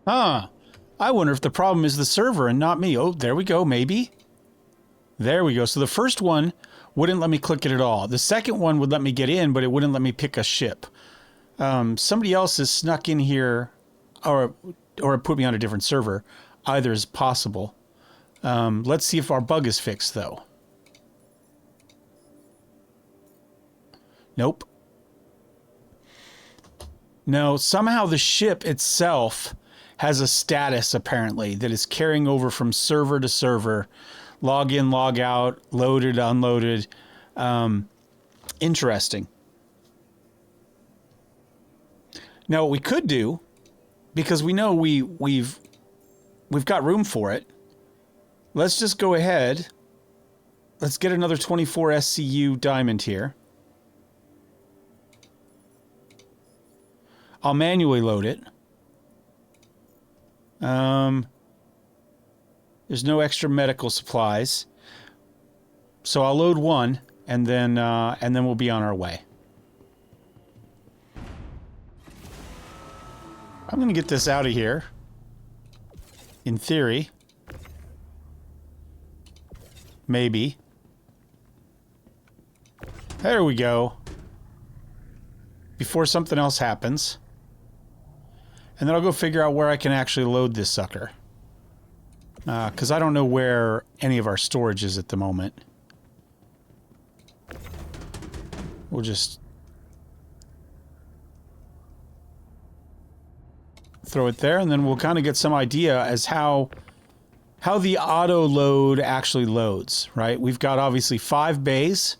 Huh. I wonder if the problem is the server and not me. Oh, there we go, maybe. There we go. So the first one wouldn't let me click it at all. The second one would let me get in, but it wouldn't let me pick a ship. Somebody else has snuck in here, or put me on a different server. Either is possible. Let's see if our bug is fixed, though. Nope. No, somehow the ship itself has a status, apparently, that is carrying over from server to server. Log in, log out, loaded, unloaded. Interesting. Now, what we could do, because we know we've got room for it, let's just go ahead. Let's get another 24 SCU diamond here. I'll manually load it. There's no extra medical supplies, so I'll load one, and then we'll be on our way. I'm gonna get this out of here. In theory, maybe. There we go. Before something else happens. And then I'll go figure out where I can actually load this sucker. Because I don't know where any of our storage is at the moment. We'll just throw it there, and then we'll kind of get some idea as how the auto load actually loads, right? We've got obviously 5 bays.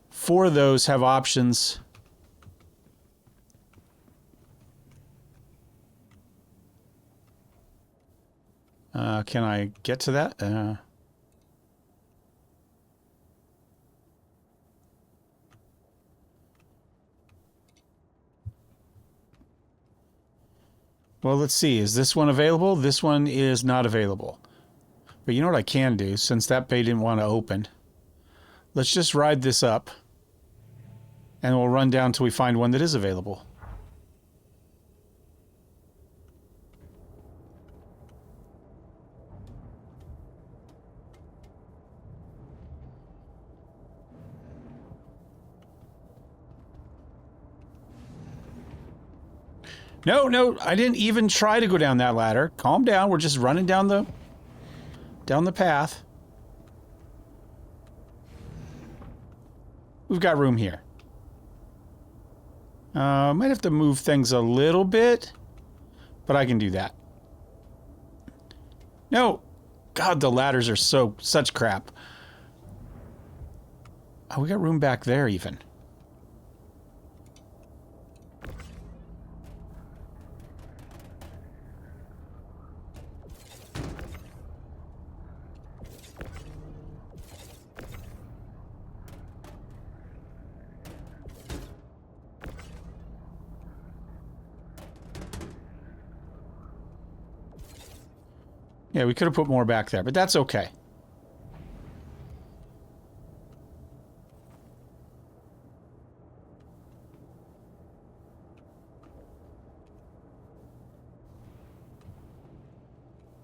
4 of those have options. Can I get to that? Well, let's see. Is this one available? This one is not available. But you know what I can do, since that bay didn't want to open? Let's just ride this up, and we'll run down till we find one that is available. No, I didn't even try to go down that ladder. Calm down. We're just running down the path. We've got room here. Might have to move things a little bit, but I can do that. No. God, the ladders are such crap. Oh, we got room back there even. Yeah, we could have put more back there, but that's okay.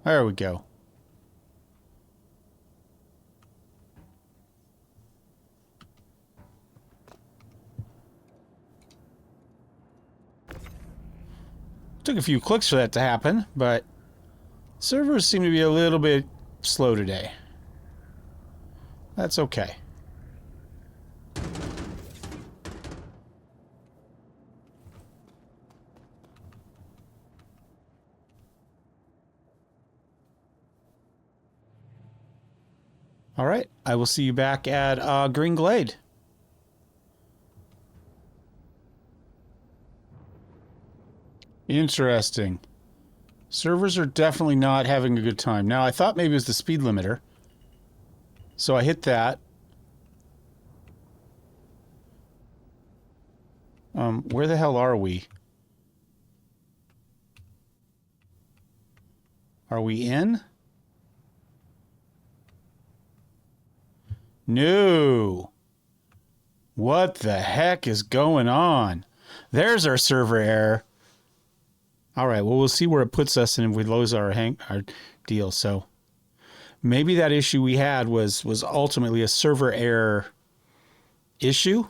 There we go. Took a few clicks for that to happen, but servers seem to be a little bit slow today. That's okay. All right, I will see you back at Green Glade. Interesting. Servers are definitely not having a good time. Now, I thought maybe it was the speed limiter. So I hit that. Where the hell are we? Are we in? No. What the heck is going on? There's our server error. All right, well, we'll see where it puts us and if we lose our deal. So maybe that issue we had was ultimately a server error issue.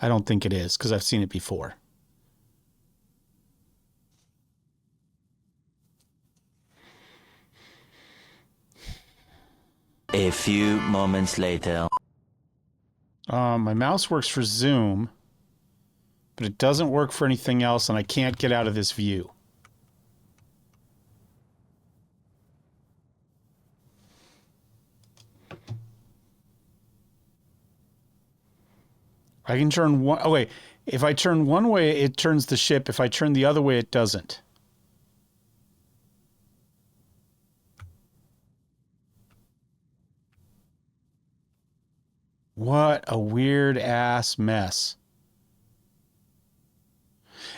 I don't think it is because I've seen it before. A few moments later. My mouse works for zoom, but it doesn't work for anything else, and I can't get out of this view. I can turn one... Oh, wait. If I turn one way, it turns the ship. If I turn the other way, it doesn't. What a weird-ass mess.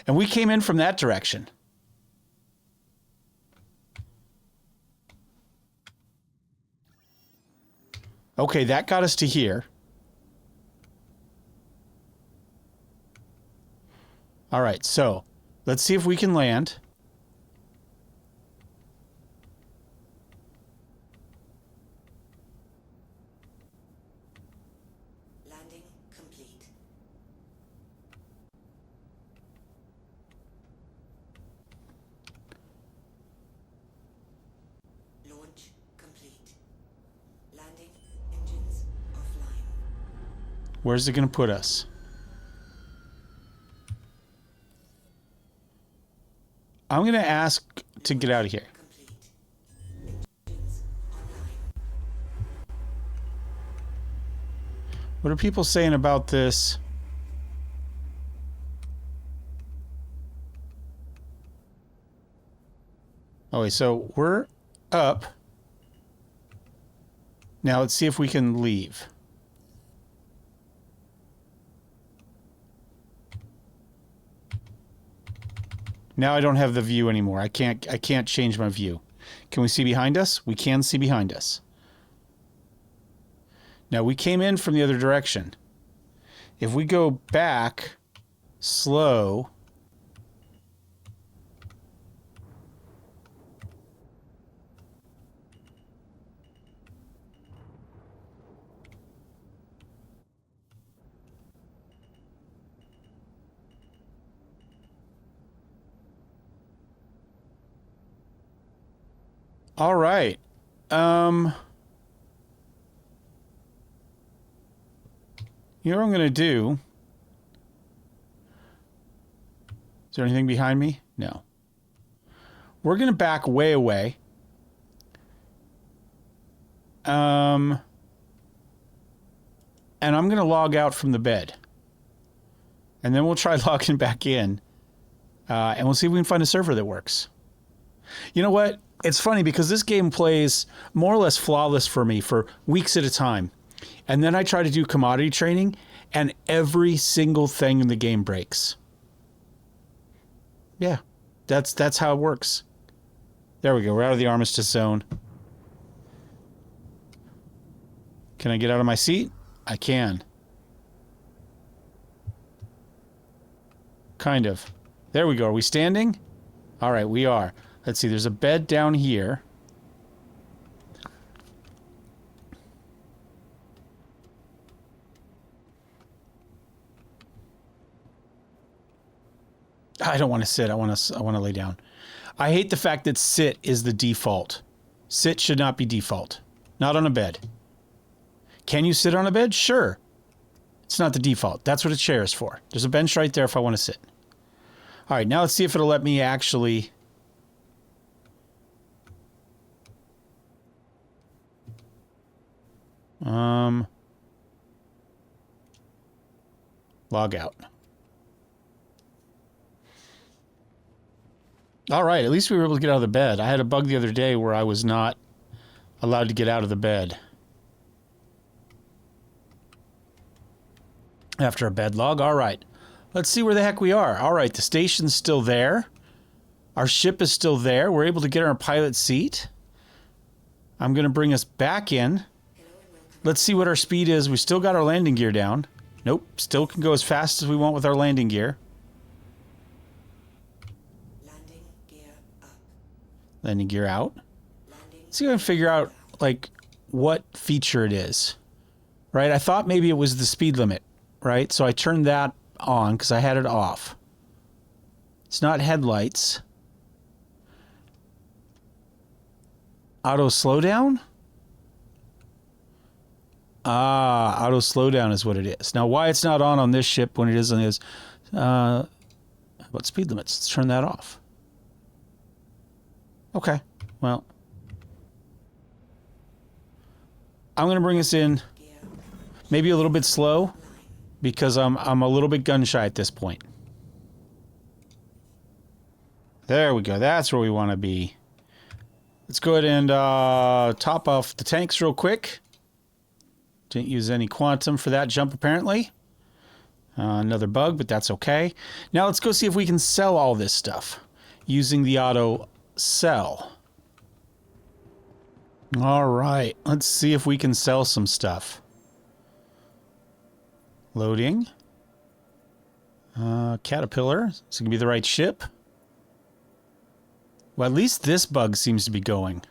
And we came in from that direction. Okay, that got us to here. All right, so let's see if we can land. Landing complete. Launch complete. Landing engines offline. Where's it going to put us? I'm going to ask to get out of here. What are people saying about this? Okay, so we're up. Now let's see if we can leave. Now I don't have the view anymore. I can't change my view. Can we see behind us? We can see behind us. Now we came in from the other direction. If we go back slow, all right. You know what I'm going to do? Is there anything behind me? No. We're going to back way away. And I'm going to log out from the bed. And then we'll try logging back in. And we'll see if we can find a server that works. You know what? It's funny because this game plays more or less flawless for me for weeks at a time. And then I try to do commodity training, and every single thing in the game breaks. Yeah, that's how it works. There we go. We're out of the armistice zone. Can I get out of my seat? I can. Kind of. There we go. Are we standing? All right, we are. Let's see. There's a bed down here. I don't want to sit. I want to lay down. I hate the fact that sit is the default. Sit should not be default. Not on a bed. Can you sit on a bed? Sure. It's not the default. That's what a chair is for. There's a bench right there if I want to sit. All right, now let's see if it'll let me actually... log out. All right, at least we were able to get out of the bed. I had a bug the other day where I was not allowed to get out of the bed after a bed log. All right, let's see where the heck we are. All right, the station's still there. Our ship is still there. We're able to get our pilot seat. I'm going to bring us back in. Let's see what our speed is. We still got our landing gear down. Nope, still can go as fast as we want with our landing gear. Landing gear up. Landing gear out. Landing. See if I can figure out, like, what feature it is. Right? I thought maybe it was the speed limit, right? So I turned that on because I had it off. It's not headlights. Auto slowdown? Ah, auto slowdown is what it is. Now, why it's not on this ship when it is on this? How about speed limits? Let's turn that off. Okay, well, I'm going to bring us in maybe a little bit slow because I'm a little bit gun shy at this point. There we go. That's where we want to be. Let's go ahead and top off the tanks real quick. Didn't use any quantum for that jump, apparently. Another bug, but that's okay. Now let's go see if we can sell all this stuff using the auto sell. All right, let's see if we can sell some stuff. Loading. Caterpillar. Is it going to be the right ship? Well, at least this bug seems to be going.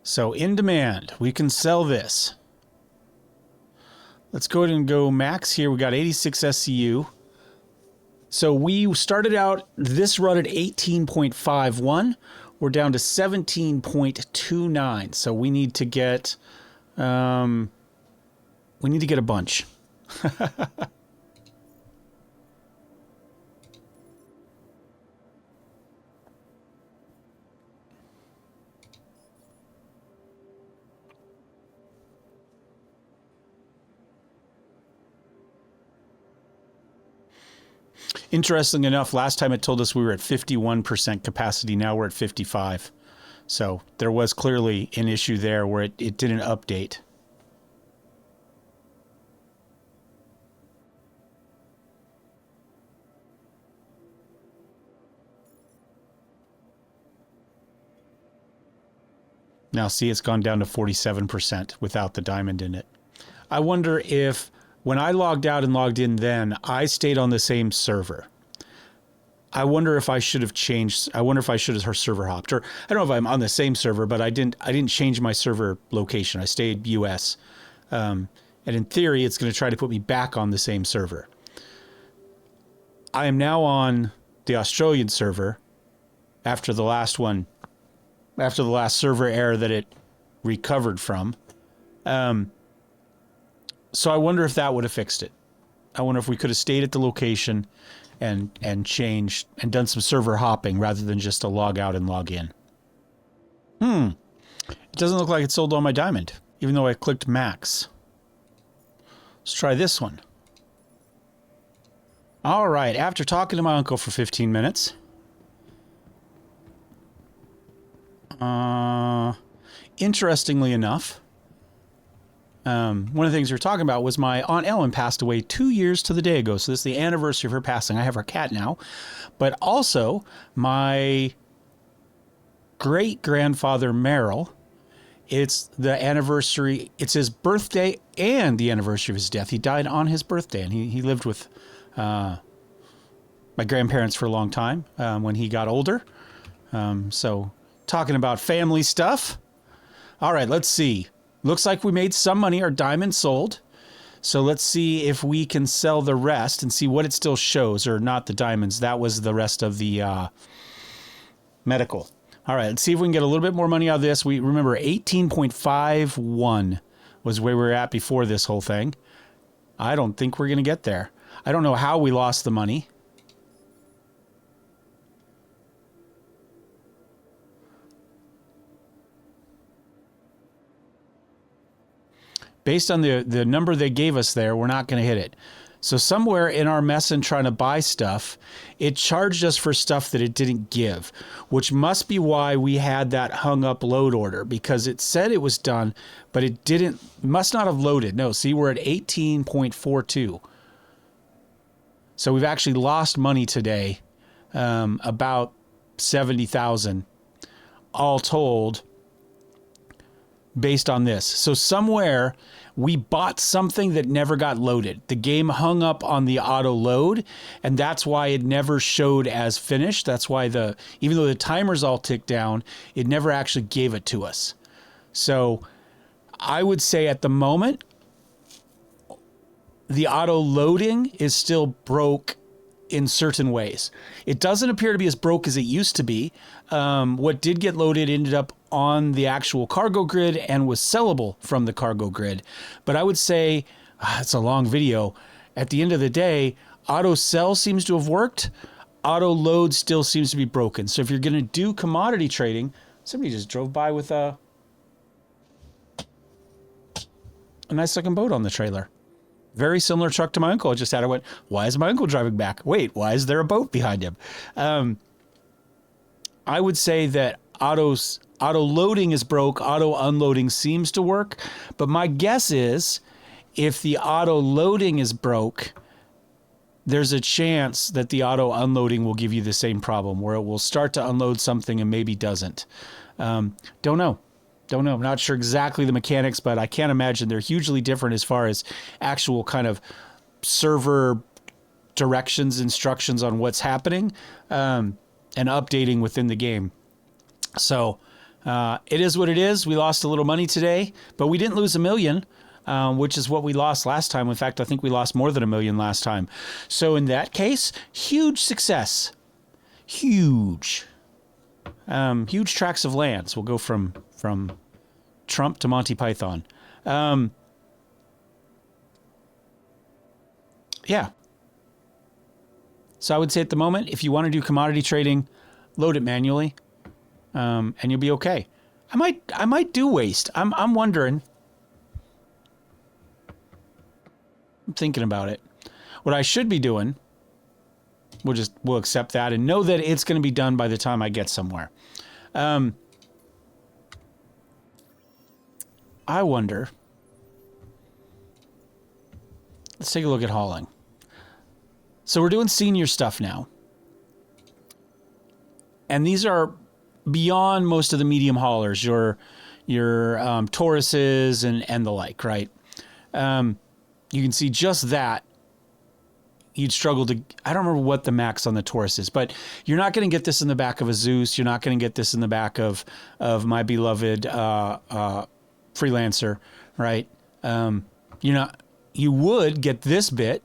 So, in demand. We can sell this. Let's go ahead and go max here. We got 86 SCU. So, we started out this run at 18.51. We're down to 17.29. So, we need to get... we need to get a bunch. Interesting enough, last time it told us we were at 51% capacity. Now we're at 55. So there was clearly an issue there where it didn't update. Now see, it's gone down to 47% without the diamond in it. I wonder if when I logged out and logged in then, I stayed on the same server. I wonder if I should have changed. I wonder if I should have server hopped. Or I don't know if I'm on the same server, but I didn't change my server location. I stayed US. And in theory, it's going to try to put me back on the same server. I am now on the Australian server after the last one, after the last server error that it recovered from. So I wonder if that would have fixed it. I wonder if we could have stayed at the location and changed and done some server hopping rather than just a log out and log in. It doesn't look like it sold all my diamond, even though I clicked max. Let's try this one. All right, after talking to my uncle for 15 minutes. Interestingly enough, one of the things we were talking about was my Aunt Ellen passed away 2 years to the day ago. So this is the anniversary of her passing. I have her cat now. But also my great-grandfather Merrill, it's the anniversary. It's his birthday and the anniversary of his death. He died on his birthday, and he lived with my grandparents for a long time when he got older. So talking about family stuff. All right, let's see. Looks like we made some money. Our diamond sold. So let's see if we can sell the rest and see what it still shows, or not the diamonds. That was the rest of the medical. All right, let's see if we can get a little bit more money out of this. We remember 18.51 was where we were at before this whole thing. I don't think we're going to get there. I don't know how we lost the money. Based on the number they gave us there, we're not going to hit it. So somewhere in our mess and trying to buy stuff, it charged us for stuff that it didn't give, which must be why we had that hung up load order, because it said it was done, but it didn't, must not have loaded. No, see, we're at 18.42. So we've actually lost money today, about 70,000 all told, based on this. So somewhere we bought something that never got loaded. The game hung up on the auto load, and that's why it never showed as finished. That's why even though the timers all ticked down, it never actually gave it to us. So I would say at the moment, the auto loading is still broke in certain ways. It doesn't appear to be as broke as it used to be. What did get loaded ended up on the actual cargo grid and was sellable from the cargo grid. But I would say, it's a long video. At the end of the day, auto sell seems to have worked. Auto load still seems to be broken. So if you're going to do commodity trading, somebody just drove by with a nice looking boat on the trailer. Very similar truck to my uncle I just had. I went, why is my uncle driving back? Wait, why is there a boat behind him? I would say that auto loading is broke. Auto unloading seems to work. But my guess is if the auto loading is broke, there's a chance that the auto unloading will give you the same problem, where it will start to unload something and maybe doesn't. Don't know. I'm not sure exactly the mechanics, but I can't imagine they're hugely different as far as actual kind of server directions, instructions on what's happening, and updating within the game. So it is what it is. We lost a little money today, but we didn't lose $1 million, which is what we lost last time. In fact, I think we lost more than $1 million last time. So in that case, huge success. Huge tracts of lands. We'll go from Trump to Monty Python. Yeah. So I would say at the moment, if you want to do commodity trading, load it manually, and you'll be okay. I might do waste. I'm wondering. I'm thinking about it. What I should be doing, we'll accept that and know that it's going to be done by the time I get somewhere. I wonder. Let's take a look at hauling. So we're doing senior stuff now. And these are beyond most of the medium haulers, your Tauruses and the like, right? You can see just that. You'd struggle to, I don't remember what the max on the Taurus is, but you're not going to get this in the back of a Zeus. You're not going to get this in the back of my beloved Freelancer, right? You would get this bit,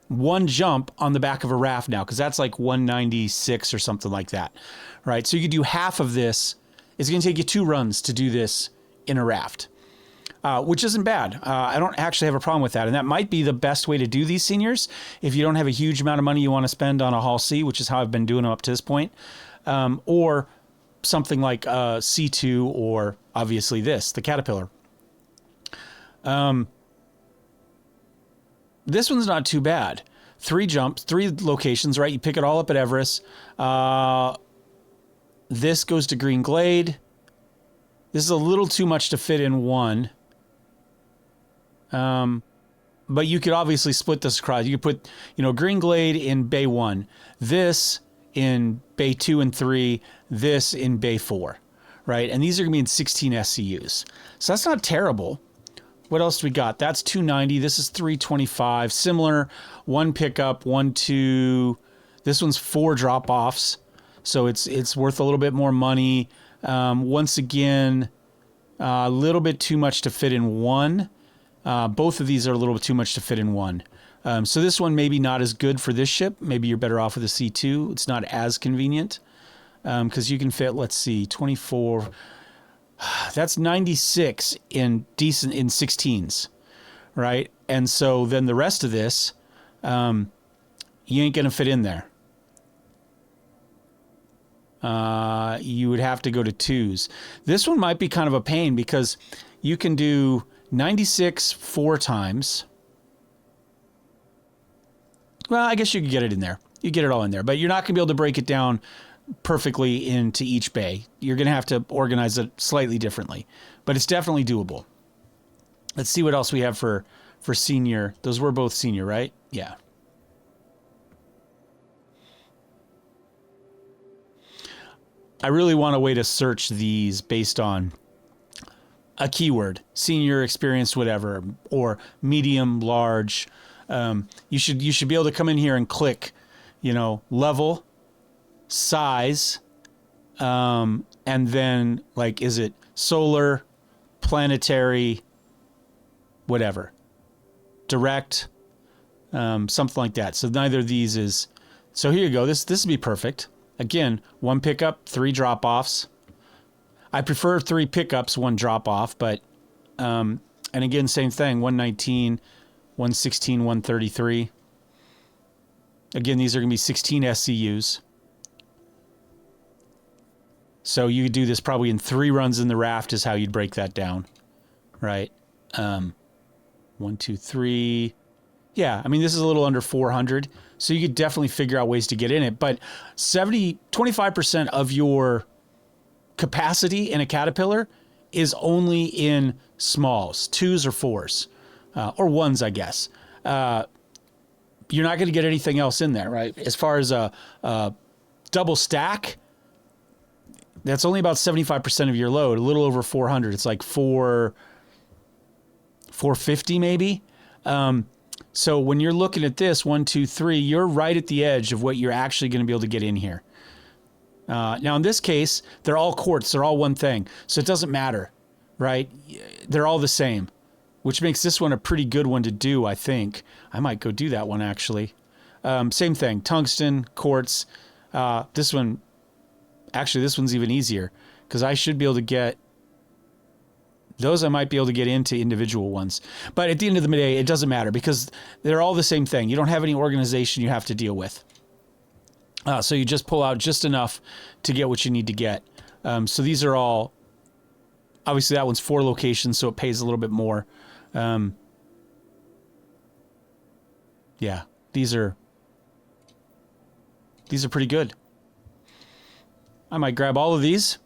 one jump on the back of a raft now, because that's like 196 or something like that, right? So you could do half of this. It's going to take you 2 runs to do this in a raft. Which isn't bad. I don't actually have a problem with that. And that might be the best way to do these seniors. If you don't have a huge amount of money you want to spend on a Haul C, which is how I've been doing them up to this point, or something like C2, or obviously the Caterpillar. This one's not too bad. 3 jumps, 3 locations, right? You pick it all up at Everest. This goes to Green Glade. This is a little too much to fit in one. But you could obviously split this across. You could put, green glade in bay 1, this in bay 2 and 3, this in bay 4, right? And these are going to be in 16 SCUs. So that's not terrible. What else do we got? That's 290. This is 325. Similar, 1 pickup, 1, 2. This one's 4 drop-offs. So it's worth a little bit more money. Once again, a little bit too much to fit in one. Both of these are a little bit too much to fit in one. So this one maybe not as good for this ship. Maybe you're better off with a C2. It's not as convenient because you can fit, let's see, 24. That's 96 in 16s, right? And so then the rest of this, you ain't going to fit in there. You would have to go to 2s. This one might be kind of a pain because you can do 96 4 times. Well, I guess you could get it in there. You get it all in there, but you're not going to be able to break it down perfectly into each bay. You're going to have to organize it slightly differently, but it's definitely doable. Let's see what else we have for senior. Those were both senior, right? Yeah. I really want a way to search these based on a keyword, senior, experienced, whatever, or medium, large. You should be able to come in here and click, level, size, and then like, is it solar, planetary, whatever, direct, something like that. So neither of these is. So here you go. This would be perfect. Again, 1 pickup, 3 drop-offs. I prefer 3 pickups, 1 drop-off, but, and again, same thing, 119, 116, 133. Again, these are going to be 16 SCUs. So you could do this probably in 3 runs in the raft is how you'd break that down, right? 1, 2, 3. Yeah, I mean, this is a little under 400, so you could definitely figure out ways to get in it. But 25% of your capacity in a Caterpillar is only in smalls, 2s or 4s, or 1s, I guess. You're not going to get anything else in there, right? As far as a double stack, that's only about 75% of your load, a little over 400. It's like 450 maybe. So when you're looking at this, 1, 2, 3, you're right at the edge of what you're actually going to be able to get in here. Now, in this case, they're all quartz. They're all one thing. So it doesn't matter, right? They're all the same, which makes this one a pretty good one to do, I think. I might go do that one, actually. Same thing, tungsten, quartz. This one's even easier because I should be able to get those. I might be able to get into individual ones. But at the end of the day, it doesn't matter because they're all the same thing. You don't have any organization you have to deal with. So you just pull out just enough to get what you need to get. So these are all, obviously that one's 4 locations, so it pays a little bit more. Yeah, these are pretty good. I might grab all of these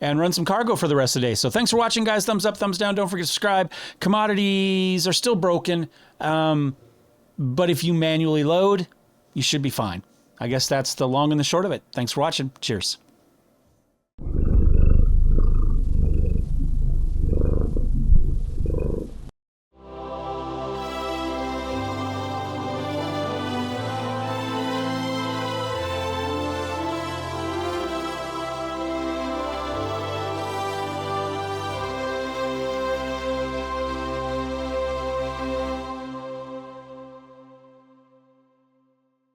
and run some cargo for the rest of the day. So thanks for watching, guys. Thumbs up, thumbs down. Don't forget to subscribe. Commodities are still broken, but if you manually load, you should be fine. I guess that's the long and the short of it. Thanks for watching. Cheers.